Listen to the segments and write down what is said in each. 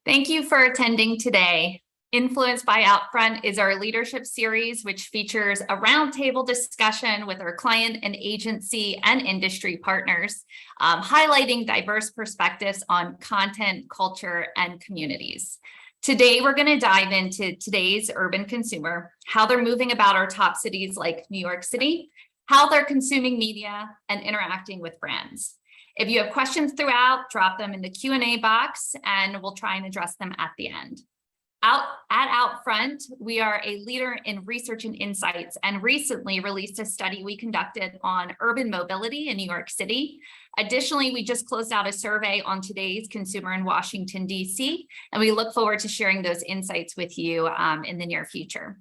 Thank you for attending today. Influenced by OUTFRONT is our leadership series, which features a roundtable discussion with our client and agency and industry partners, highlighting diverse perspectives on content, culture, and communities. Today, we're going to dive into today's urban consumer, how they're moving about our top cities like New York City, how they're consuming media, and interacting with brands. If you have questions throughout, drop them in the Q&A box, and we'll try and address them at the end. At OUTFRONT, we are a leader in research and insights, and recently released a study we conducted on urban mobility in New York City. Additionally, we just closed out a survey on today's consumer in Washington, D.C., and we look forward to sharing those insights with you in the near future.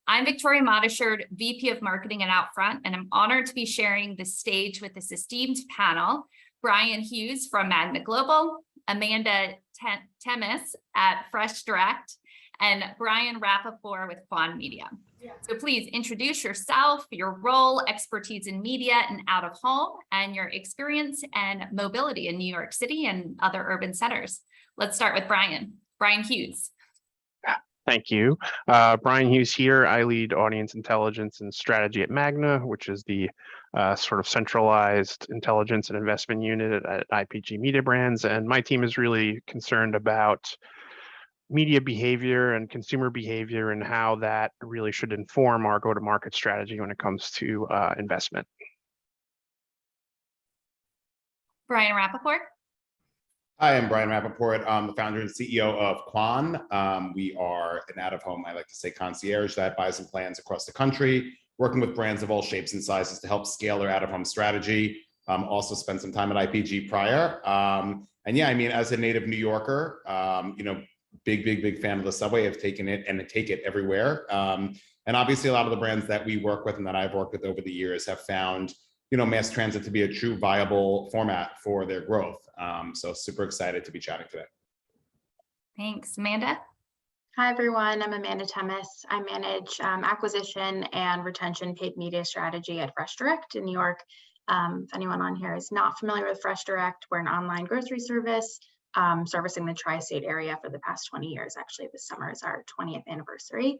I'm Victoria Modishard, VP of Marketing at OUTFRONT, and I'm honored to be sharing the stage with this esteemed panel. Brian Hughes from Magna Global, Amanda Temis at Freshdirect, and Brian Rappaport with Quan Media. So please introduce yourself, your role, expertise in media and out of home, and your experience and mobility in New York City and other urban centers. Let's start with Brian. Brian Hughes. Thank you. Brian Hughes here. I lead audience intelligence and strategy at Magna, which is the sort of centralized intelligence and investment unit at IPG Media Brands. And my team is really concerned about media behavior and consumer behavior and how that really should inform our go-to-market strategy when it comes to investment. Brian Rappaport. Hi, I'm Brian Rappaport. I'm the founder and CEO of Quan. We are an out-of-home, I like to say, concierge that buys and plans across the country, working with brands of all shapes and sizes to help scale their out-of-home strategy. Also spent some time at IPG prior. And yeah, I mean, as a native New Yorker, big fan of the subway. I've taken it and take it everywhere. And obviously a lot of the brands that we work with and that I've worked with over the years have found mass transit to be a true viable format for their growth. So super excited to be chatting today. Thanks. Amanda? Hi, everyone. I'm Amanda Temis. I manage acquisition and retention paid media strategy at Freshdirect in New York. If anyone on here is not familiar with Freshdirect, we're an online grocery service servicing the tri-state area for the past 20 years. Actually, this summer is our 20th anniversary.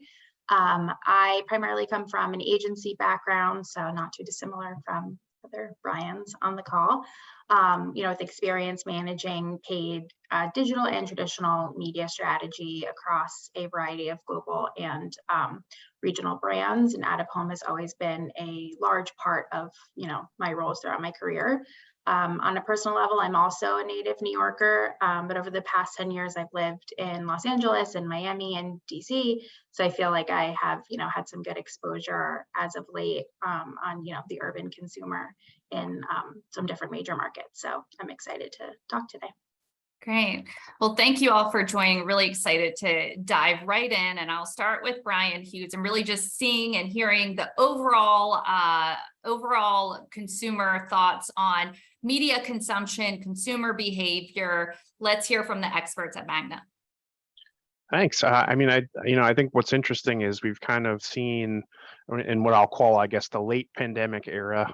I primarily come from an agency background, so not too dissimilar from other Brians on the call, with experience managing paid digital and traditional media strategy across a variety of global and regional brands. And out of home has always been a large part of, my roles throughout my career. On a personal level, I'm also a native New Yorker, but over the past 10 years, I've lived in Los Angeles and Miami and DC. So I feel like I have, had some good exposure as of late on, the urban consumer in some different major markets. So I'm excited to talk today. Great. Well, thank you all for joining. Really excited to dive right in. And I'll start with Brian Hughes and really just seeing and hearing the overall consumer thoughts on media consumption, consumer behavior. Let's hear from the experts at Magna. Thanks. I think what's interesting is we've kind of seen in what I'll call, I guess, the late pandemic era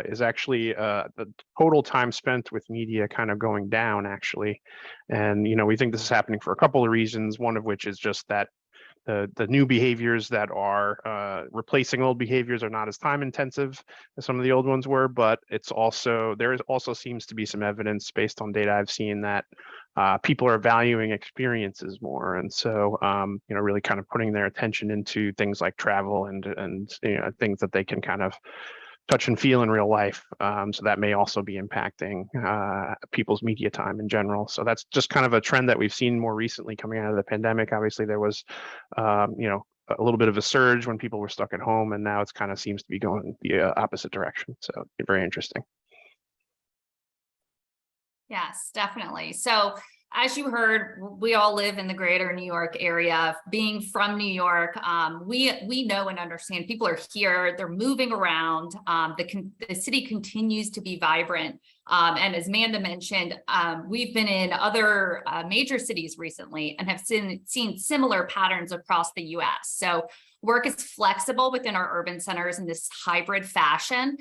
is actually the total time spent with media kind of going down, actually. And, we think this is happening for a couple of reasons, one of which is just that the new behaviors that are replacing old behaviors are not as time intensive as some of the old ones were, but there also seems to be some evidence based on data I've seen that people are valuing experiences more. And so, really kind of putting their attention into things like travel and things that they can kind of touch and feel in real life. So that may also be impacting people's media time in general. So that's just kind of a trend that we've seen more recently coming out of the pandemic. Obviously, there was, a little bit of a surge when people were stuck at home, and now it's kind of seems to be going the opposite direction. So very interesting. Yes, definitely. So as you heard, we all live in the greater New York area. Being from New York, we know and understand people are here, they're moving around, the city continues to be vibrant. And as Amanda mentioned, we've been in other major cities recently and have seen similar patterns across the US. So work is flexible within our urban centers in this hybrid fashion,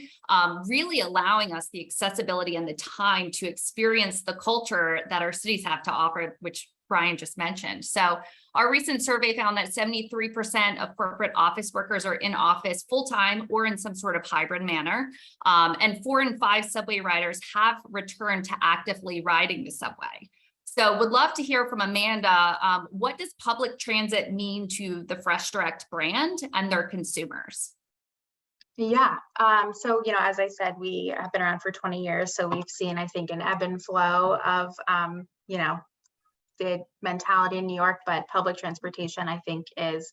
really allowing us the accessibility and the time to experience the culture that our cities have to offer, which Brian just mentioned. So our recent survey found that 73% of corporate office workers are in office full-time or in some sort of hybrid manner. And 4 in 5 subway riders have returned to actively riding the subway. So would love to hear from Amanda, what does public transit mean to the Freshdirect brand and their consumers? Yeah, so, as I said, we have been around for 20 years. So we've seen, I think, an ebb and flow of, the mentality in New York, but public transportation, I think, is,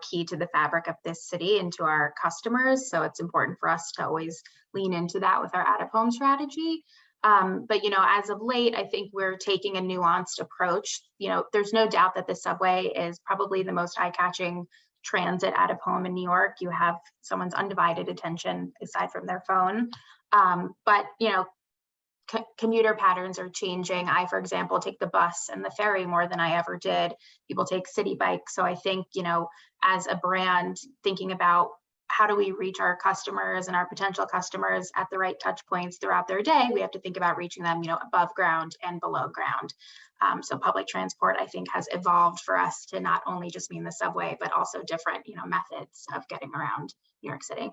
key to the fabric of this city and to our customers. So it's important for us to always lean into that with our out-of-home strategy. But, as of late, I think we're taking a nuanced approach. There's no doubt that the subway is probably the most eye-catching transit out of home in New York. You have someone's undivided attention aside from their phone. But, commuter patterns are changing. I, for example, take the bus and the ferry more than I ever did. People take city bikes. So I think, as a brand, thinking about how do we reach our customers and our potential customers at the right touch points throughout their day, we have to think about reaching them, above ground and below ground. So public transport, I think, has evolved for us to not only just mean the subway, but also different, methods of getting around New York City.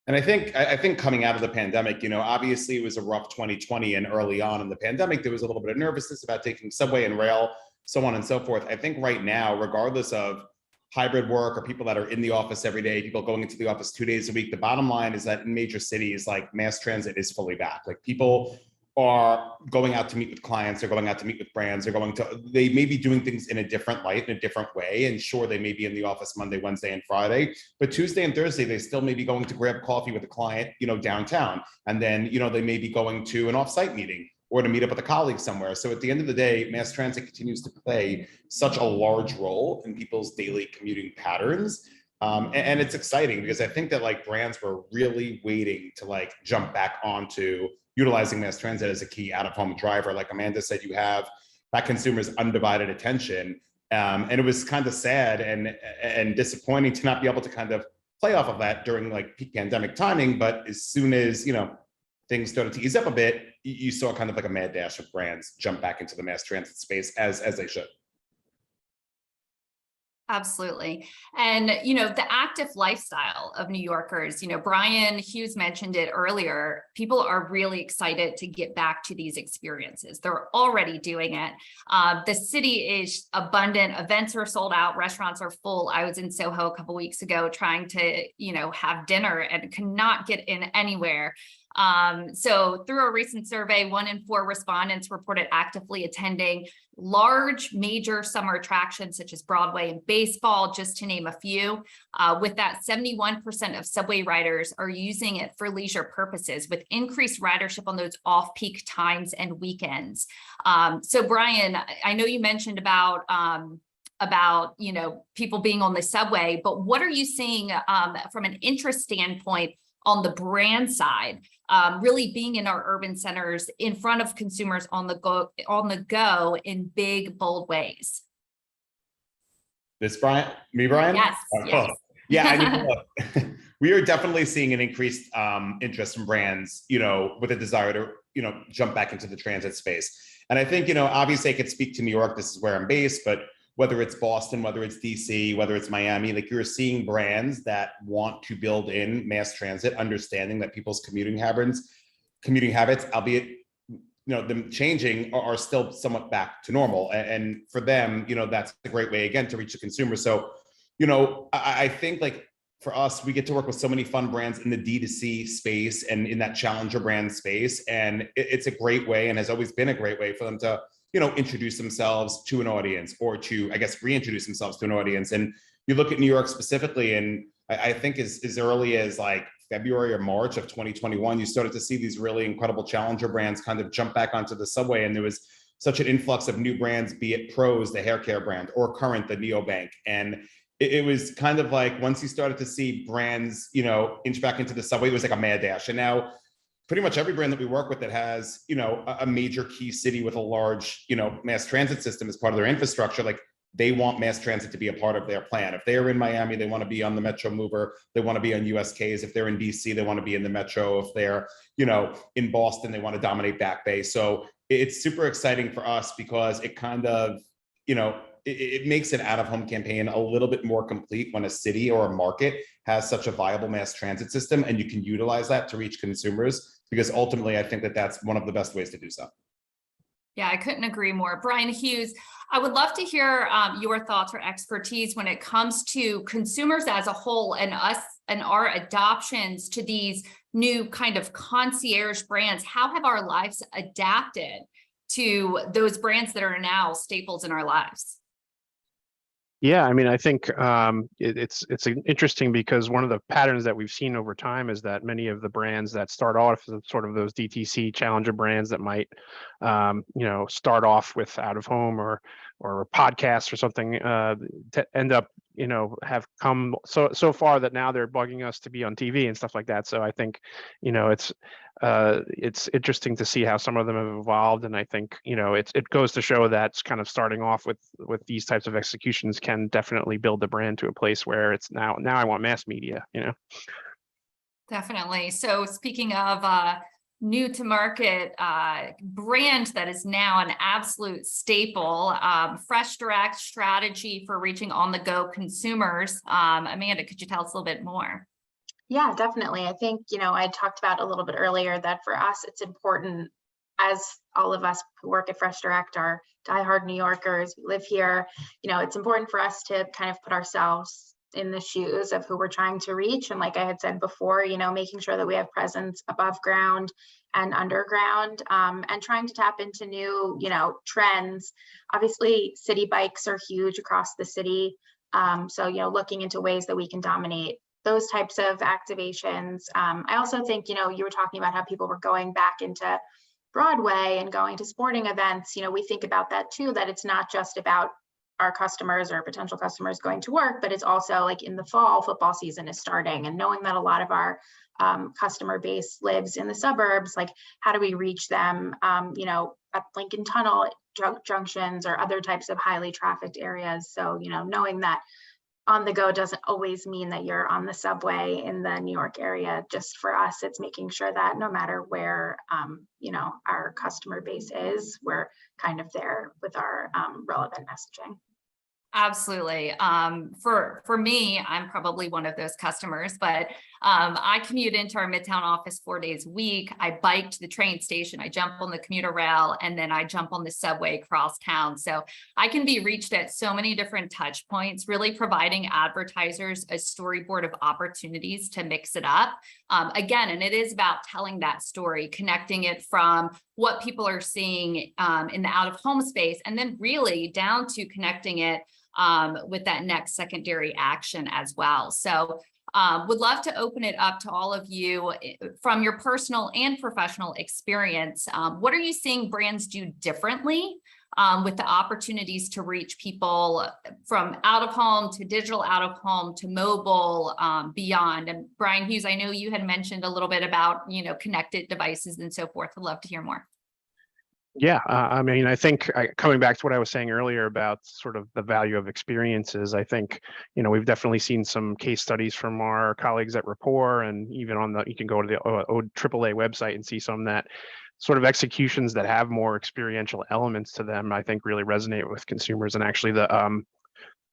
And I think coming out of the pandemic, obviously it was a rough 2020, and early on in the pandemic, there was a little bit of nervousness about taking subway and rail, so on and so forth. I think right now, regardless of hybrid work or people that are in the office every day, people going into the office 2 days a week, the bottom line is that in major cities, like, mass transit is fully back. Like, people are going out to meet with clients, they're going out to meet with brands, they may be doing things in a different light, in a different way. And sure, they may be in the office Monday, Wednesday, and Friday, but Tuesday and Thursday, they still may be going to grab coffee with a client, downtown. And then, they may be going to an offsite meeting or to meet up with a colleague somewhere. So at the end of the day, mass transit continues to play such a large role in people's daily commuting patterns. And it's exciting because I think that, like, brands were really waiting to, like, jump back onto utilizing mass transit as a key out-of-home driver. Like Amanda said, you have that consumer's undivided attention. And it was kind of sad and disappointing to not be able to kind of play off of that during, like, peak pandemic timing. But as soon as, things started to ease up a bit, you saw kind of like a mad dash of brands jump back into the mass transit space, as they should. Absolutely. And, the active lifestyle of New Yorkers, Brian Hughes mentioned it earlier, people are really excited to get back to these experiences. They're already doing it. The city is abundant. Events are sold out. Restaurants are full. I was in Soho a couple of weeks ago trying to, have dinner and could not get in anywhere. So through a recent survey, 1 in 4 respondents reported actively attending large major summer attractions such as Broadway and baseball, just to name a few. With that, 71% of subway riders are using it for leisure purposes, with increased ridership on those off-peak times and weekends. So Brian, I know you mentioned about people being on the subway, but what are you seeing from an interest standpoint on the brand side, really being in our urban centers in front of consumers on the go in big, bold ways? Brian? Yes. Oh, Yes. Yeah, we are definitely seeing an increased interest from brands, with a desire to, jump back into the transit space. And I think, obviously I could speak to New York, this is where I'm based, but whether it's Boston, whether it's DC, whether it's Miami, like, you're seeing brands that want to build in mass transit, understanding that people's commuting habits, albeit, them changing, are still somewhat back to normal. And for them, that's a great way, again, to reach the consumer. So, I think, like, for us, we get to work with so many fun brands in the D2C space and in that challenger brand space. And it's a great way, and has always been a great way for them to, introduce themselves to an audience, or to, I guess, reintroduce themselves to an audience. And you look at New York specifically, and I think as early as, like, February or March of 2021, you started to see these really incredible challenger brands kind of jump back onto the subway. And there was such an influx of new brands, be it Pros, the hair care brand, or Current, the neobank. And it was kind of like, once you started to see brands, inch back into the subway, it was like a mad dash. And now pretty much every brand that we work with that has, a major key city with a large, mass transit system as part of their infrastructure, like, they want mass transit to be a part of their plan. If they're in Miami, they want to be on the Metro Mover, they want to be on USKs. If they're in DC, they want to be in the Metro. If they're, in Boston, they want to dominate Back Bay. So it's super exciting for us because it kind of, it makes an out-of-home campaign a little bit more complete when a city or a market has such a viable mass transit system, and you can utilize that to reach consumers, because ultimately I think that that's one of the best ways to do so. Yeah, I couldn't agree more. Brian Hughes, I would love to hear your thoughts or expertise when it comes to consumers as a whole and us and our adoptions to these new kind of concierge brands. How have our lives adapted to those brands that are now staples in our lives? Yeah, I mean, I think it's interesting because one of the patterns that we've seen over time is that many of the brands that start off as sort of those DTC challenger brands that might, start off with out of home or podcasts or something, to end up, have come so far that now they're bugging us to be on TV and stuff like that. So I think, it's interesting to see how some of them have evolved, and I think it goes to show that kind of starting off with these types of executions can definitely build the brand to a place where it's now I want mass media. Definitely. So speaking of new to market brand that is now an absolute staple, Freshdirect strategy for reaching on the go consumers. Amanda, could you tell us a little bit more? Yeah, definitely. I think, I talked about a little bit earlier that for us, it's important, as all of us who work at Freshdirect are diehard New Yorkers, we live here, it's important for us to kind of put ourselves in the shoes of who we're trying to reach. And like I had said before, making sure that we have presence above ground and underground, and trying to tap into new, trends. Obviously, city bikes are huge across the city. So, looking into ways that we can dominate those types of activations. I also think, you were talking about how people were going back into Broadway and going to sporting events. We think about that too, that it's not just about our customers or potential customers going to work, but it's also like in the fall, football season is starting, and knowing that a lot of our customer base lives in the suburbs, like how do we reach them, at Lincoln Tunnel junctions or other types of highly trafficked areas. So, knowing that on the go doesn't always mean that you're on the subway in the New York area. Just for us, it's making sure that no matter where, our customer base is, we're kind of there with our relevant messaging. Absolutely. For me, I'm probably one of those customers, but I commute into our Midtown office 4 days a week. I bike to the train station, I jump on the commuter rail, and then I jump on the subway across town. So I can be reached at so many different touch points, really providing advertisers a storyboard of opportunities to mix it up. Again, and it is about telling that story, connecting it from what people are seeing in the out of home space, and then really down to connecting it with that next secondary action as well. So would love to open it up to all of you from your personal and professional experience. What are you seeing brands do differently with the opportunities to reach people from out of home to digital out of home to mobile beyond? And Brian Hughes, I know you had mentioned a little bit about, connected devices and so forth. I'd love to hear more. Yeah, I mean, I think coming back to what I was saying earlier about sort of the value of experiences, I think, we've definitely seen some case studies from our colleagues at Rapport, and even you can go to the AAA website and see some that sort of executions that have more experiential elements to them, I think really resonate with consumers. And actually the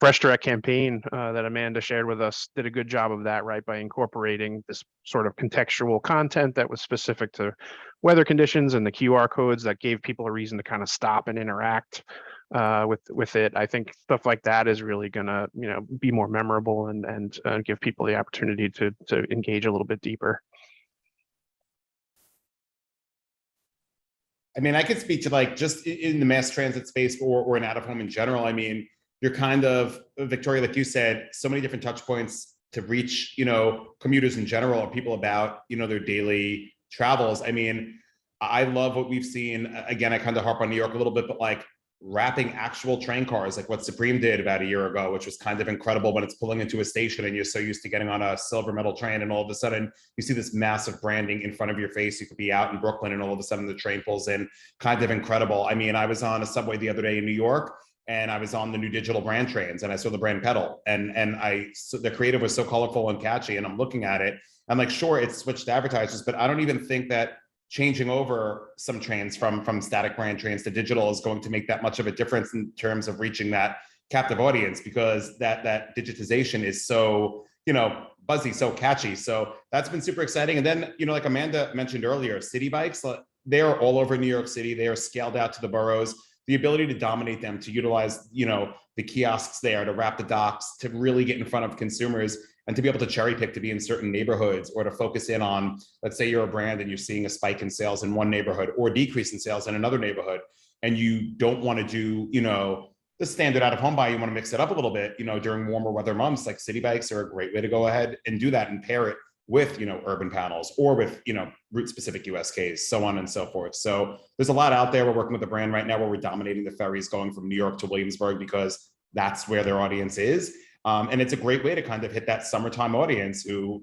Freshdirect campaign that Amanda shared with us did a good job of that, right? By incorporating this sort of contextual content that was specific to weather conditions and the QR codes that gave people a reason to kind of stop and interact with it. I think stuff like that is really gonna, be more memorable and give people the opportunity to engage a little bit deeper. I mean, I could speak to like just in the mass transit space or in out of home in general. I mean, you're kind of, Victoria, like you said, so many different touch points to reach, commuters in general or people about, their daily travels. I mean, I love what we've seen. Again, I kind of harp on New York a little bit, but like wrapping actual train cars, like what Supreme did about a year ago, which was kind of incredible when it's pulling into a station and you're so used to getting on a silver metal train, and all of a sudden you see this massive branding in front of your face. You could be out in Brooklyn and all of a sudden the train pulls in. Kind of incredible. I mean, I was on a subway the other day in New York, and I was on the new digital brand trains, and I saw the brand pedal, and so the creative was so colorful and catchy, and I'm looking at it, I'm like, sure, it's switched to advertisers, but I don't even think that changing over some trains from static brand trains to digital is going to make that much of a difference in terms of reaching that captive audience, because that digitization is so, buzzy, so catchy. So that's been super exciting. And then, like Amanda mentioned earlier, city bikes, they are all over New York City. They are scaled out to the boroughs. The ability to dominate them, to utilize, the kiosks there, to wrap the docks, to really get in front of consumers, and to be able to cherry pick to be in certain neighborhoods, or to focus in on, let's say you're a brand and you're seeing a spike in sales in one neighborhood or decrease in sales in another neighborhood, and you don't want to do, the standard out of home buy, you want to mix it up a little bit, during warmer weather months. Like city bikes are a great way to go ahead and do that and pair it with, urban panels, or with, route specific USKs, so on and so forth. So there's a lot out there. We're working with a brand right now where we're dominating the ferries going from New York to Williamsburg, because that's where their audience is. And it's a great way to kind of hit that summertime audience who,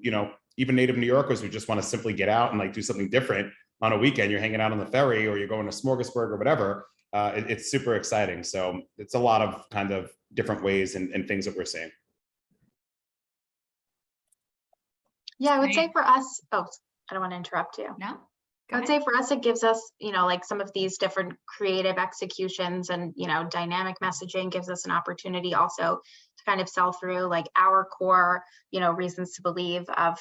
even native New Yorkers who just want to simply get out and like do something different on a weekend. You're hanging out on the ferry, or you're going to Smorgasburg or whatever. It's super exciting. So it's a lot of kind of different ways and things that we're seeing. Yeah, I would say for us, I don't want to interrupt you. No. I would say for us, it gives us, like some of these different creative executions and, dynamic messaging gives us an opportunity also to kind of sell through like our core, reasons to believe of,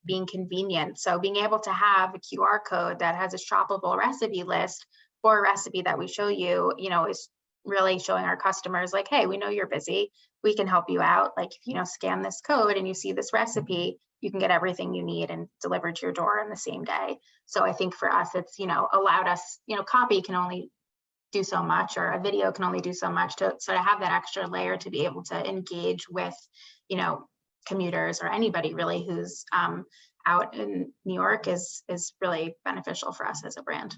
being convenient. So being able to have a QR code that has a shoppable recipe list for a recipe that we show you, is really showing our customers like, hey, we know you're busy. We can help you out. Like, if scan this code and you see this recipe, you can get everything you need and delivered to your door in the same day. So I think for us, it's, allowed us, copy can only do so much, or a video can only do so much, to have that extra layer to be able to engage with, commuters or anybody really who's out in New York is really beneficial for us as a brand.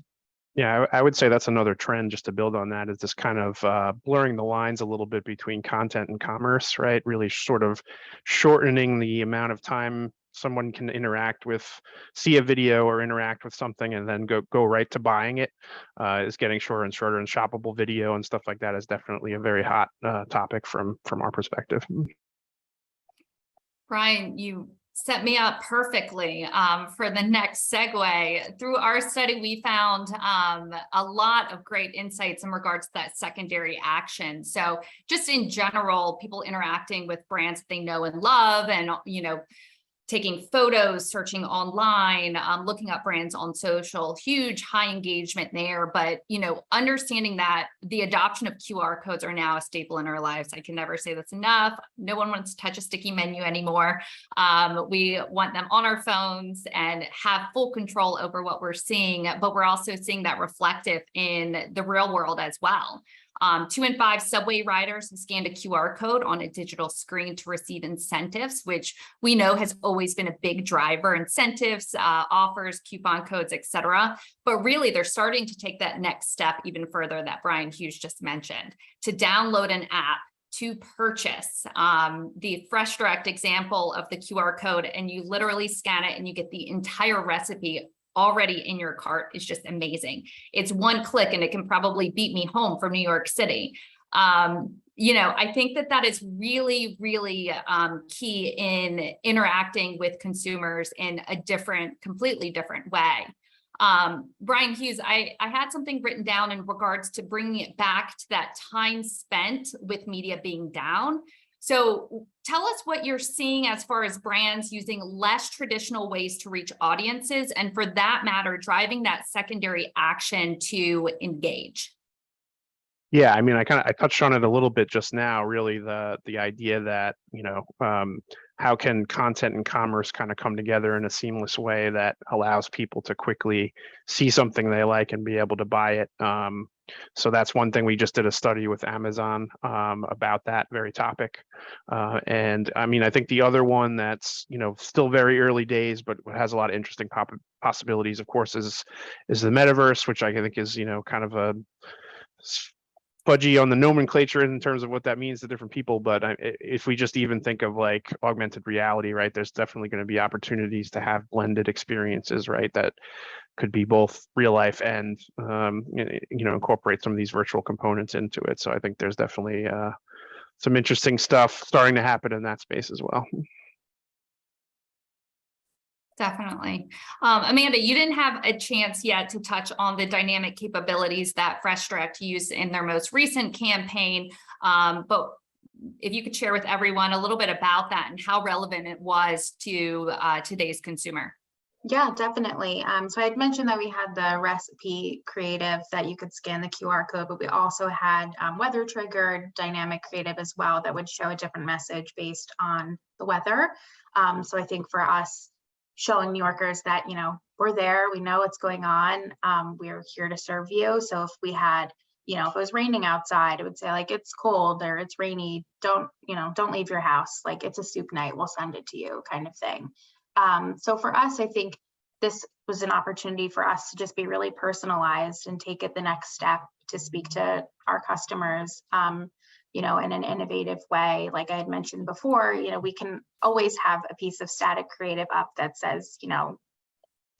Yeah, I would say that's another trend, just to build on that, is this kind of blurring the lines a little bit between content and commerce, right? Really sort of shortening the amount of time someone can interact with, see a video or interact with something, and then go right to buying it, is getting shorter and shorter. And shoppable video and stuff like that is definitely a very hot topic from our perspective. Brian, you set me up perfectly for the next segue. Through our study, we found a lot of great insights in regards to that secondary action. So just in general, people interacting with brands that they know and love, and taking photos, searching online, looking up brands on social, huge high engagement there. But, understanding that the adoption of QR codes are now a staple in our lives. I can never say that's enough. No one wants to touch a sticky menu anymore. We want them on our phones and have full control over what we're seeing, but we're also seeing that reflective in the real world as well. 2 in 5 subway riders have scanned a QR code on a digital screen to receive incentives, which we know has always been a big driver. Incentives, offers, coupon codes, etc. But really, they're starting to take that next step even further that Brian Hughes just mentioned, to download an app, to purchase. The Freshdirect example of the QR code, and you literally scan it and you get the entire recipe already in your cart, is just amazing. It's one click and it can probably beat me home from New York City. I think that is really, really key in interacting with consumers in a completely different way. Brian Hughes, I had something written down in regards to bringing it back to that time spent with media being down. So tell us what you're seeing as far as brands using less traditional ways to reach audiences, and for that matter, driving that secondary action to engage. Yeah, I mean, I touched on it a little bit just now, really the idea that, how can content and commerce kind of come together in a seamless way that allows people to quickly see something they like and be able to buy it. So that's one thing. We just did a study with Amazon about that very topic. And I mean, I think the other one that's, still very early days, but has a lot of interesting possibilities, of course, is the Metaverse, which I think is, kind of a fudgy on the nomenclature in terms of what that means to different people. But if we just even think of like augmented reality, right, there's definitely going to be opportunities to have blended experiences, right, that could be both real life and, incorporate some of these virtual components into it. So I think there's definitely some interesting stuff starting to happen in that space as well. Definitely. Amanda, you didn't have a chance yet to touch on the dynamic capabilities that Freshdirect used in their most recent campaign. But if you could share with everyone a little bit about that and how relevant it was to today's consumer. Yeah, definitely. So I had mentioned that we had the recipe creative that you could scan the QR code, but we also had weather triggered dynamic creative as well that would show a different message based on the weather. So I think for us, showing New Yorkers that, we're there, we know what's going on. We're here to serve you. So if we had, if it was raining outside, it would say like, it's cold or it's rainy. Don't leave your house. Like it's a soup night. We'll send it to you kind of thing. So for us, I think this was an opportunity for us to just be really personalized and take it the next step to speak to our customers, in an innovative way. Like I had mentioned before, we can always have a piece of static creative up that says,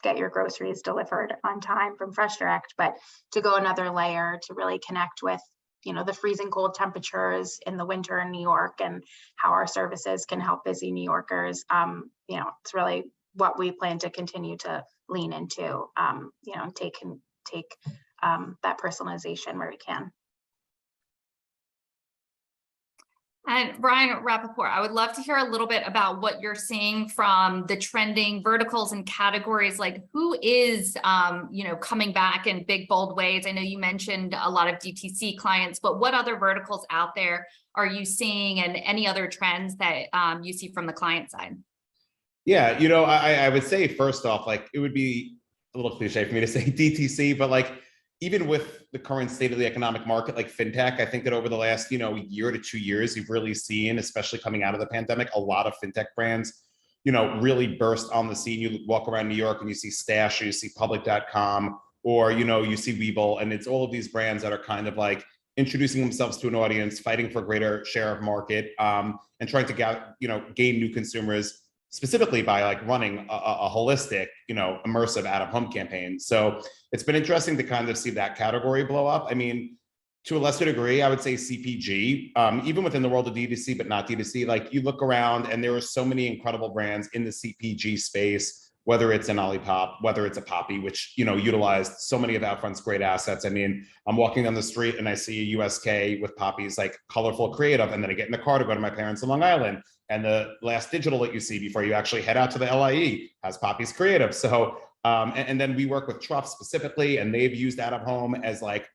get your groceries delivered on time from Freshdirect, but to go another layer to really connect with, the freezing cold temperatures in the winter in New York and how our services can help busy New Yorkers. It's really what we plan to continue to lean into, and take that personalization where we can. And Brian Rappaport, I would love to hear a little bit about what you're seeing from the trending verticals and categories, like who is, coming back in big, bold ways. I know you mentioned a lot of DTC clients, but what other verticals out there are you seeing, and any other trends that you see from the client side? Yeah, I would say first off, like it would be a little cliche for me to say DTC, but like even with the current state of the economic market, like fintech, I think that over the last, year to 2 years, you've really seen, especially coming out of the pandemic, a lot of fintech brands, really burst on the scene. You walk around New York and you see Stash, or you see public.com, or, you see Webull, and it's all of these brands that are kind of like introducing themselves to an audience, fighting for a greater share of market, and trying to gain new consumers, specifically by like running a holistic, immersive out-of-home campaign. So it's been interesting to kind of see that category blow up. I mean, to a lesser degree, I would say CPG, even within the world of D2C, but not D2C, like you look around and there are so many incredible brands in the CPG space, whether it's an Olipop, whether it's a Poppy, which, utilized so many of OUTFRONT's great assets. I mean, I'm walking down the street and I see a USK with Poppy's like colorful creative, and then I get in the car to go to my parents in Long Island, and the last digital that you see before you actually head out to the LIE has Poppy's creative. So, and then we work with Truff specifically, and they've used out of home as like,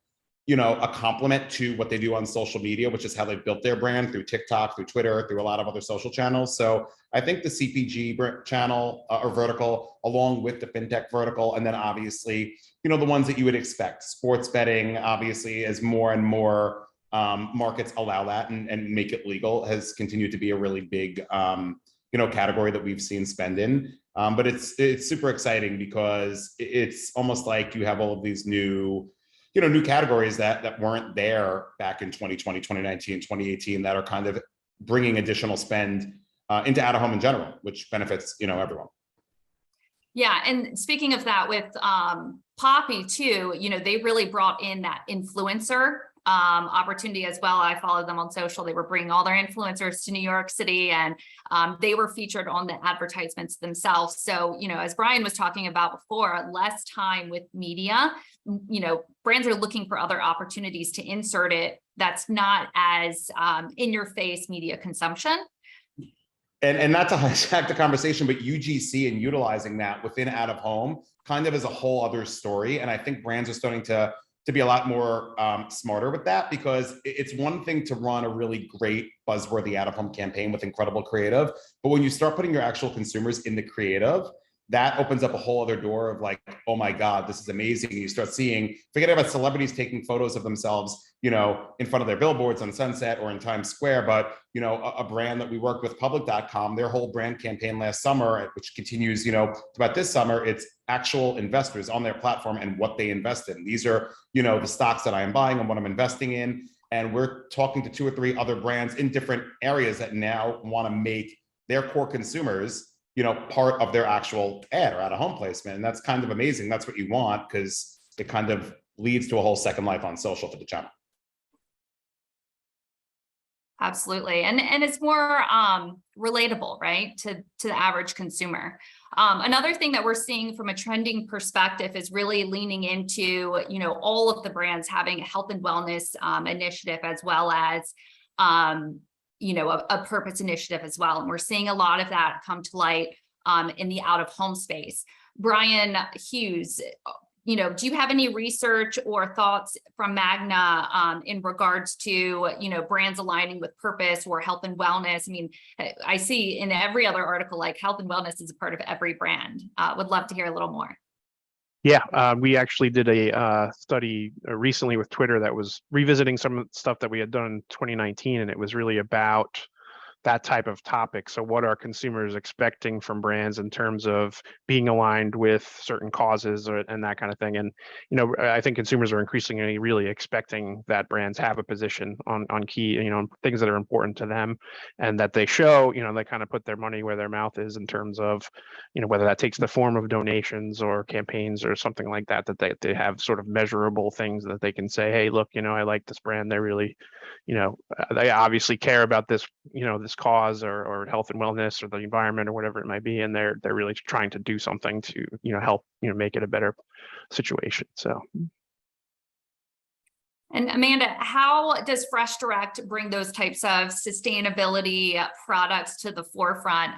a complement to what they do on social media, which is how they've built their brand through TikTok, through Twitter, through a lot of other social channels. So I think the CPG channel or vertical, along with the fintech vertical, and then obviously, the ones that you would expect, sports betting, obviously, as more and more markets allow that and make it legal, has continued to be a really big, category that we've seen spend in. But it's super exciting because it's almost like you have all of these new categories that weren't there back in 2020, 2019, 2018, that are kind of bringing additional spend into out-of-home in general, which benefits, everyone. Yeah, and speaking of that, with Poppy too, they really brought in that influencer opportunity as well. I followed them on social. They were bringing all their influencers to New York City, and they were featured on the advertisements themselves. So, as Brian was talking about before, less time with media, brands are looking for other opportunities to insert it that's not as in your face media consumption. And not to hijack the conversation, but UGC and utilizing that within out of home kind of is a whole other story. And I think brands are starting to be a lot more smarter with that, because it's one thing to run a really great buzzworthy out of home campaign with incredible creative, but when you start putting your actual consumers in the creative, that opens up a whole other door of like, oh my God, this is amazing. And you start seeing, forget about celebrities taking photos of themselves, in front of their billboards on Sunset or in Times Square, but, a brand that we worked with, public.com, their whole brand campaign last summer, which continues, throughout this summer, it's actual investors on their platform and what they invest in. These are, the stocks that I am buying and what I'm investing in. And we're talking to 2 or 3 other brands in different areas that now want to make their core consumers, part of their actual ad or out of home placement. And that's kind of amazing. That's what you want, because it kind of leads to a whole second life on social for the channel. Absolutely. And it's more relatable, right, to the average consumer. Another thing that we're seeing from a trending perspective is really leaning into, all of the brands having a health and wellness initiative, as well as, a purpose initiative as well. And we're seeing a lot of that come to light in the out-of-home space. Brian Hughes, do you have any research or thoughts from Magna in regards to, brands aligning with purpose or health and wellness? I mean, I see in every other article, like health and wellness is a part of every brand. Would love to hear a little more. Yeah, we actually did a study recently with Twitter that was revisiting some of the stuff that we had done in 2019, and it was really about that type of topic. So what are consumers expecting from brands in terms of being aligned with certain causes and that kind of thing? And, I think consumers are increasingly really expecting that brands have a position on key, things that are important to them, and that they show, they kind of put their money where their mouth is in terms of, whether that takes the form of donations or campaigns or something like that, that they have sort of measurable things that they can say, hey, look, I like this brand. They're really, they obviously care about this, this cause or health and wellness or the environment or whatever it might be, and they're really trying to do something to help make it a better situation. So. And Amanda, how does Freshdirect bring those types of sustainability products to the forefront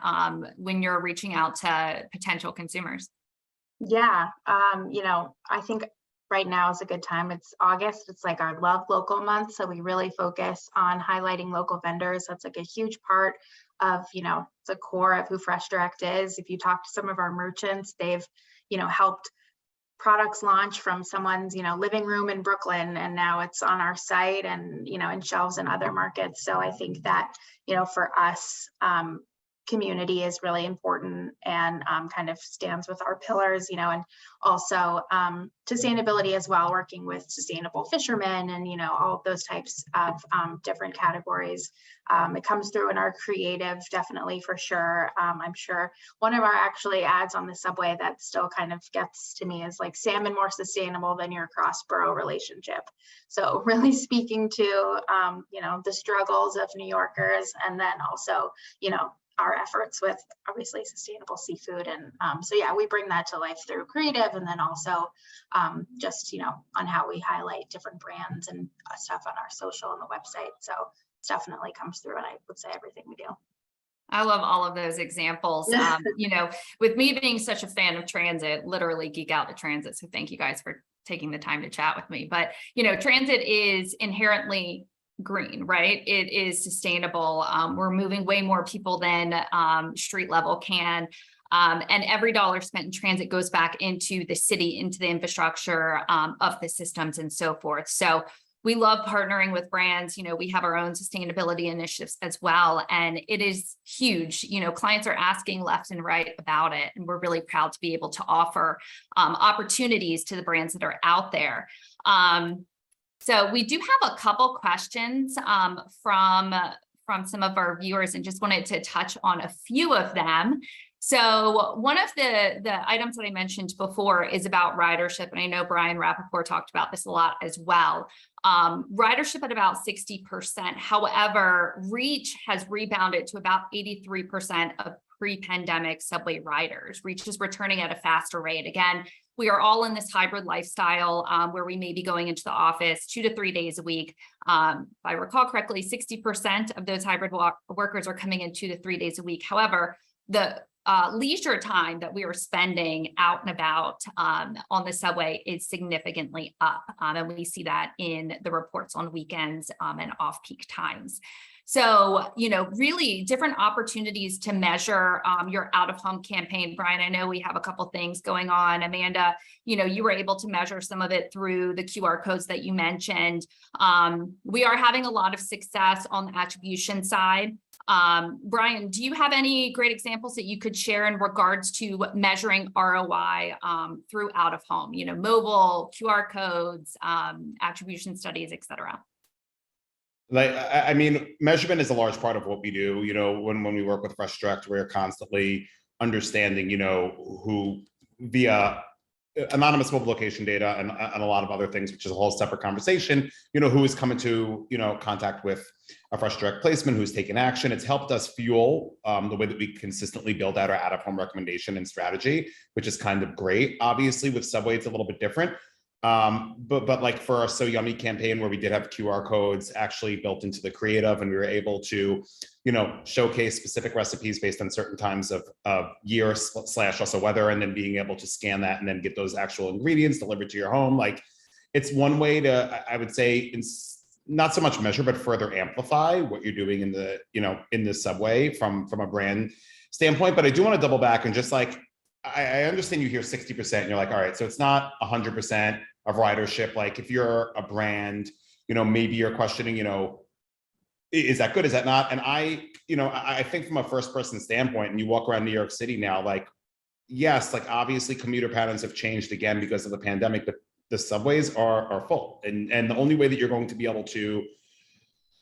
when you're reaching out to potential consumers? Yeah, I think right now is a good time. It's August. It's like our Love Local month. So we really focus on highlighting local vendors. That's like a huge part of, the core of who Freshdirect is. If you talk to some of our merchants, they've, helped products launch from someone's, living room in Brooklyn, and now it's on our site and, in shelves in other markets. So I think that, for us, community is really important and kind of stands with our pillars, and also sustainability as well, working with sustainable fishermen and, all of those types of different categories. It comes through in our creative, definitely, for sure. I'm sure one of our actually ads on the subway that still kind of gets to me is like, salmon more sustainable than your cross-borough relationship. So really speaking to, the struggles of New Yorkers, and then also, our efforts with obviously sustainable seafood. And so, yeah, we bring that to life through creative, and then also just, on how we highlight different brands and stuff on our social and the website. So it definitely comes through, and I would say everything we do. I love all of those examples. With me being such a fan of transit, literally geek out to transit. So thank you guys for taking the time to chat with me. But, transit is inherently green, right? It is sustainable. We're moving way more people than street level can. And every dollar spent in transit goes back into the city, into the infrastructure of the systems and so forth. So we love partnering with brands. We have our own sustainability initiatives as well. And it is huge. Clients are asking left and right about it. And we're really proud to be able to offer opportunities to the brands that are out there. So we do have a couple questions from some of our viewers, and just wanted to touch on a few of them. So one of the items that I mentioned before is about ridership, and I know Brian Rappaport talked about this a lot as well. Ridership at about 60%. However, reach has rebounded to about 83% of pre-pandemic subway riders. Reach is returning at a faster rate. Again, we are all in this hybrid lifestyle where we may be going into the office 2 to 3 days a week. If I recall correctly, 60% of those hybrid workers are coming in 2 to 3 days a week. However, the leisure time that we are spending out and about on the subway is significantly up. And we see that in the reports on weekends and off-peak times. So, really different opportunities to measure your out-of-home campaign. Brian, I know we have a couple things going on. Amanda, you were able to measure some of it through the QR codes that you mentioned. We are having a lot of success on the attribution side. Brian, do you have any great examples that you could share in regards to measuring ROI through out-of-home, mobile, QR codes, attribution studies, et cetera? Measurement is a large part of what we do. When we work with Freshdirect, we're constantly understanding, who via anonymous mobile location data and a lot of other things, which is a whole separate conversation, who is coming to, contact with a Freshdirect placement, who's taken action. It's helped us fuel the way that we consistently build out our out-of-home recommendation and strategy, which is kind of great. Obviously, with Subway, it's a little bit different. But like for our So Yummy campaign, where we did have QR codes actually built into the creative, and we were able to, showcase specific recipes based on certain times of year / also weather, and then being able to scan that and then get those actual ingredients delivered to your home. Like, it's one way to, I would say, not so much measure, but further amplify what you're doing in the, in the Subway from a brand standpoint. But I do want to double back and just like, I understand you hear 60%, and you're like, all right, so it's not 100% of ridership. Like, if you're a brand, maybe you're questioning, is that good? Is that not? And I think from a first person standpoint, and you walk around New York City now, like, yes, like obviously commuter patterns have changed again because of the pandemic, but the subways are full. And the only way that you're going to be able to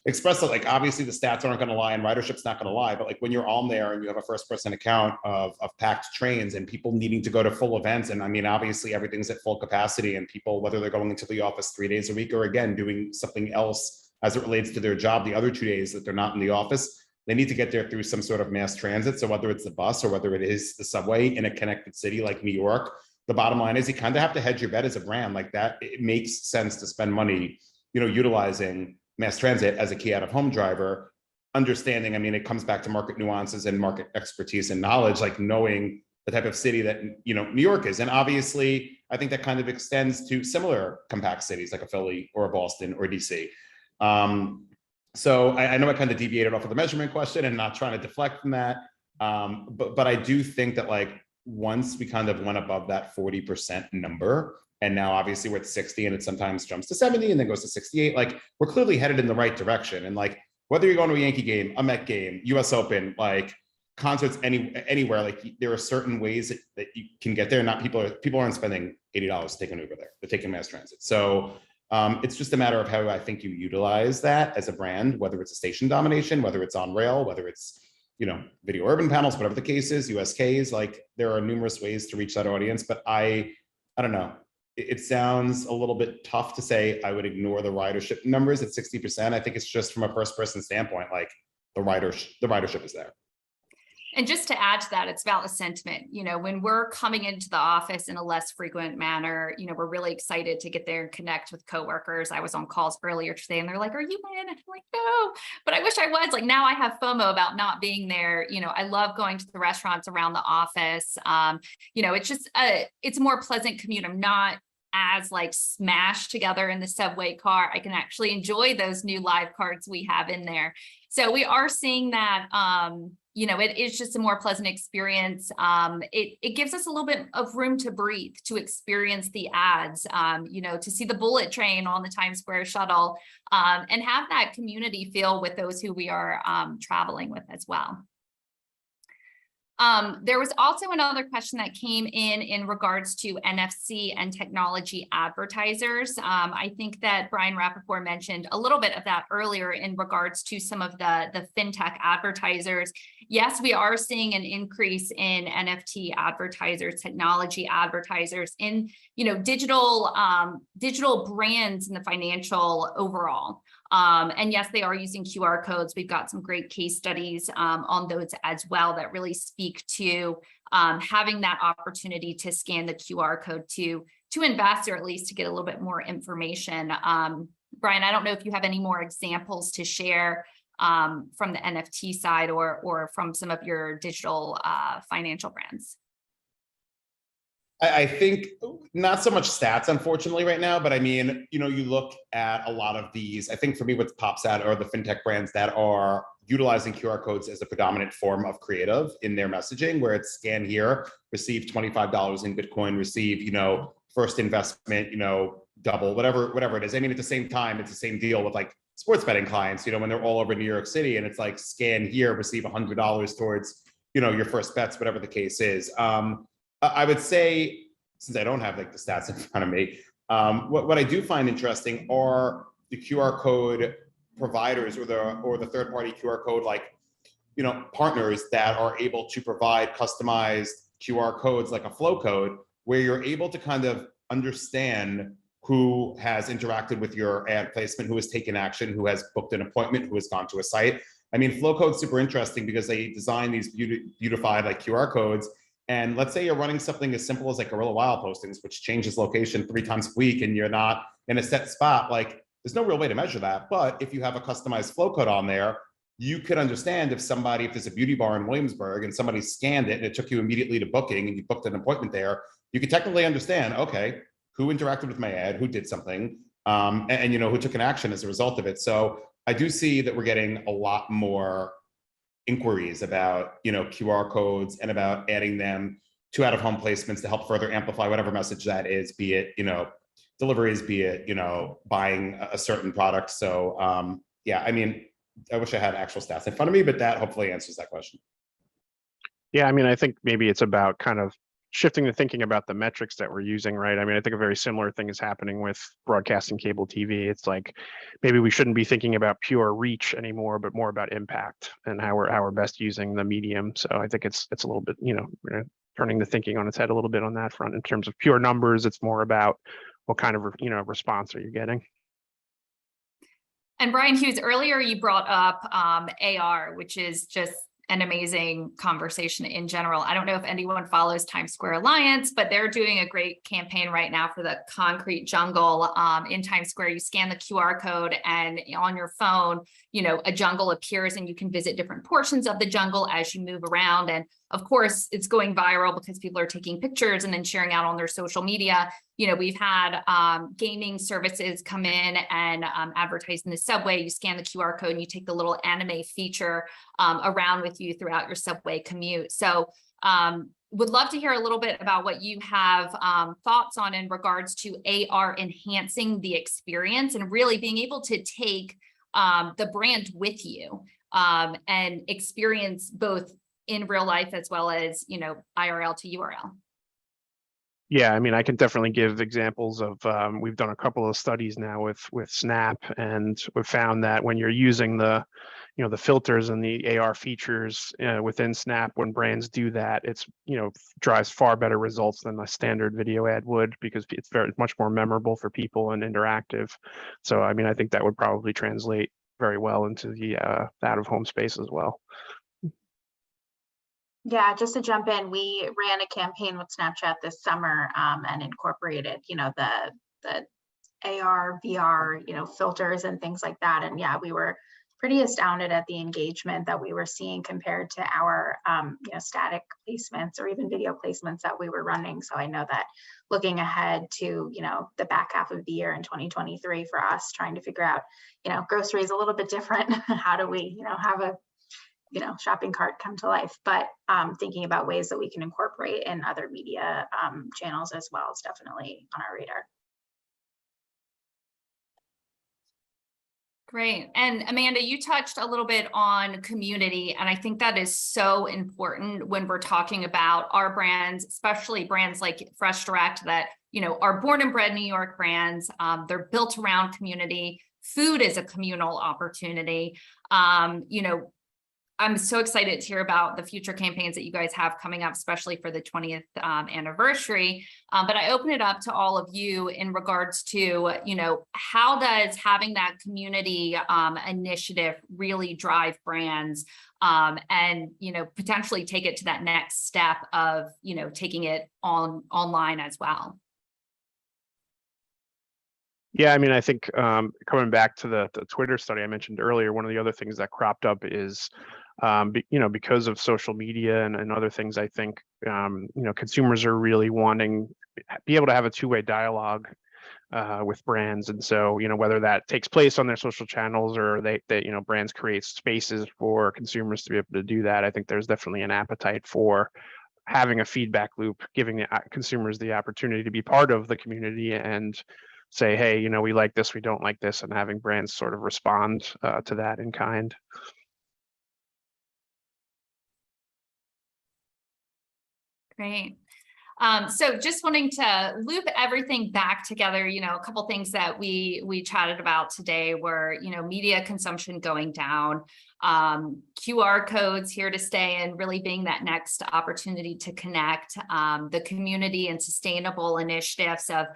express it, like, obviously the stats aren't going to lie and ridership's not going to lie, but like when you're on there and you have a first person account of packed trains and people needing to go to full events, and I mean, obviously everything's at full capacity, and people, whether they're going into the office 3 days a week or again doing something else as it relates to their job the other 2 days that they're not in the office, they need to get there through some sort of mass transit. So whether it's the bus or whether it is the subway in a connected city like New York, the bottom line is you kind of have to hedge your bet as a brand like that. It makes sense to spend money, utilizing mass transit as a key out of home driver, understanding, I mean, it comes back to market nuances and market expertise and knowledge, like knowing the type of city that, New York is. And obviously, I think that kind of extends to similar compact cities like a Philly or a Boston or DC. So I know I kind of deviated off of the measurement question and not trying to deflect from that. But I do think that, like, once we kind of went above that 40% number, and now obviously we're at 60 and it sometimes jumps to 70 and then goes to 68, like, we're clearly headed in the right direction. And like, whether you're going to a Yankee game, a Met game, US Open, like concerts, anywhere, like there are certain ways that you can get there. Not people aren't spending $80 to take an Uber there. They're taking mass transit. So it's just a matter of how I think you utilize that as a brand, whether it's a station domination, whether it's on rail, whether it's, video urban panels, whatever the case is, USKs, like there are numerous ways to reach that audience. But I don't know. It sounds a little bit tough to say I would ignore the ridership numbers at 60%. I think it's just from a first person standpoint, like the ridership is there. And just to add to that, it's about the sentiment. When we're coming into the office in a less frequent manner, we're really excited to get there and connect with coworkers. I was on calls earlier today and they're like, "Are you in?" And I'm like, "No, but I wish I was." Like, now I have FOMO about not being there. I love going to the restaurants around the office. It's just it's a more pleasant commute. I'm not as like smashed together in the subway car. I can actually enjoy those new live cards we have in there. So we are seeing that, it is just a more pleasant experience. It gives us a little bit of room to breathe, to experience the ads, to see the bullet train on the Times Square shuttle, and have that community feel with those who we are traveling with as well. There was also another question that came in regards to NFC and technology advertisers. I think that Brian Rappaport mentioned a little bit of that earlier in regards to some of the fintech advertisers. Yes, we are seeing an increase in NFT advertisers, technology advertisers, in digital brands in the financial overall. And yes, they are using QR codes. We've got some great case studies on those as well that really speak to having that opportunity to scan the QR code to invest, or at least to get a little bit more information. Brian, I don't know if you have any more examples to share from the NFT side or from some of your digital financial brands. I think not so much stats, unfortunately, right now, but I mean, you look at a lot of these. I think for me, what pops out are the fintech brands that are utilizing QR codes as a predominant form of creative in their messaging, where it's scan here, receive $25 in Bitcoin, receive, first investment, double, whatever it is. I mean, at the same time, it's the same deal with like sports betting clients, when they're all over New York City, and it's like scan here, receive $100 towards, your first bets, whatever the case is. I would say, since I don't have like the stats in front of me, what I do find interesting are the QR code providers or the third-party QR code, like, partners that are able to provide customized QR codes like a flow code where you're able to kind of understand who has interacted with your ad placement, who has taken action, who has booked an appointment, who has gone to a site. I mean, flow code's super interesting because they design these beautified like QR codes. And let's say you're running something as simple as like Guerrilla Wild postings, which changes location 3 times a week, and you're not in a set spot. Like, there's no real way to measure that. But if you have a customized flow code on there, you could understand if there's a beauty bar in Williamsburg and somebody scanned it and it took you immediately to booking and you booked an appointment there, you could technically understand, okay, who interacted with my ad, who did something, and you know, who took an action as a result of it. So I do see that we're getting a lot more inquiries about, you know, QR codes and about adding them to out-of-home placements to help further amplify whatever message that is, be it, you know, deliveries, be it, you know, buying a certain product. So yeah, I mean, I wish I had actual stats in front of me, but that hopefully answers that question. Yeah, I mean, I think maybe it's about kind of shifting the thinking about the metrics that we're using, right? I mean, I think a very similar thing is happening with broadcasting cable TV. It's like maybe we shouldn't be thinking about pure reach anymore, but more about impact and how we're best using the medium. So I think it's a little bit, you know, turning the thinking on its head a little bit on that front. In terms of pure numbers, it's more about what kind of, you know, response are you getting. And Brian Hughes, earlier you brought up AR, which is just an amazing conversation in general. I don't know if anyone follows Times Square Alliance, but they're doing a great campaign right now for the concrete jungle in Times Square. You scan the QR code and on your phone, you know, a jungle appears and you can visit different portions of the jungle as you move around. And of course, it's going viral because people are taking pictures and then sharing out on their social media. You know, we've had gaming services come in and advertise in the subway. You scan the QR code and you take the little anime feature around with you throughout your subway commute. So would love to hear a little bit about what you have thoughts on in regards to AR enhancing the experience and really being able to take the brand with you and experience both in real life as well as, you know, IRL to URL. Yeah, I mean, I can definitely give examples of, we've done a couple of studies now with Snap, and we've found that when you're using the, you know, the filters and the AR features within Snap, when brands do that, it's, you know, drives far better results than a standard video ad would, because it's very much more memorable for people and interactive. So, I mean, I think that would probably translate very well into the out-of-home space as well. Yeah, just to jump in, we ran a campaign with Snapchat this summer and incorporated, you know, the AR, VR, you know, filters and things like that. And yeah, we were pretty astounded at the engagement that we were seeing compared to our, you know, static placements or even video placements that we were running. So I know that looking ahead to, you know, the back half of the year in 2023 for us, trying to figure out, you know, grocery is a little bit different. How do we, you know, have a, you know, shopping cart come to life, but thinking about ways that we can incorporate in other media channels as well is definitely on our radar. Great. And Amanda, you touched a little bit on community, and I think that is so important when we're talking about our brands, especially brands like Freshdirect that, you know, are born and bred New York brands. They're built around community. Food is a communal opportunity. You know, I'm so excited to hear about the future campaigns that you guys have coming up, especially for the 20th anniversary. But I open it up to all of you in regards to, you know, how does having that community initiative really drive brands and, you know, potentially take it to that next step of, you know, taking it online as well? Yeah, I mean, I think coming back to the Twitter study I mentioned earlier, one of the other things that cropped up is, you know, because of social media and other things, I think, you know, consumers are really wanting to be able to have a two-way dialogue with brands. And so, you know, whether that takes place on their social channels or they you know, brands create spaces for consumers to be able to do that, I think there's definitely an appetite for having a feedback loop, giving the consumers the opportunity to be part of the community and say, hey, you know, we like this, we don't like this, and having brands sort of respond to that in kind. Great. So just wanting to loop everything back together, you know, a couple things that we chatted about today were, you know, media consumption going down, QR codes here to stay and really being that next opportunity to connect, the community and sustainable initiatives of,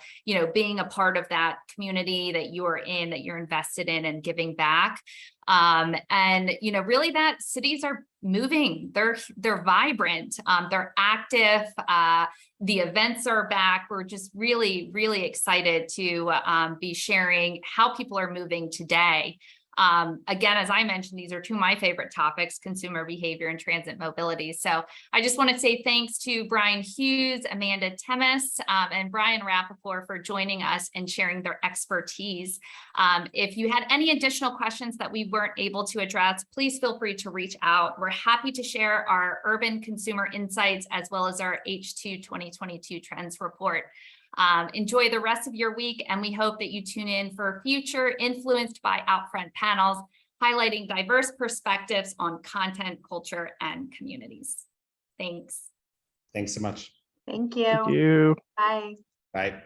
being a part of that community that you are in, that you're invested in and giving back. And really that cities are moving, they're vibrant, they're active, the events are back. We're just really, really excited to be sharing how people are moving today. Again, as I mentioned, these are two of my favorite topics, consumer behavior and transit mobility. So I just want to say thanks to Brian Hughes, Amanda Temis, and Brian Rappaport for joining us and sharing their expertise. If you had any additional questions that we weren't able to address, please feel free to reach out. We're happy to share our urban consumer insights as well as our H2 2022 trends report. Enjoy the rest of your week, and we hope that you tune in for future Influenced by OUTFRONT panels, highlighting diverse perspectives on content, culture, and communities. Thanks. Thanks so much. Thank you. Thank you. Bye. Bye.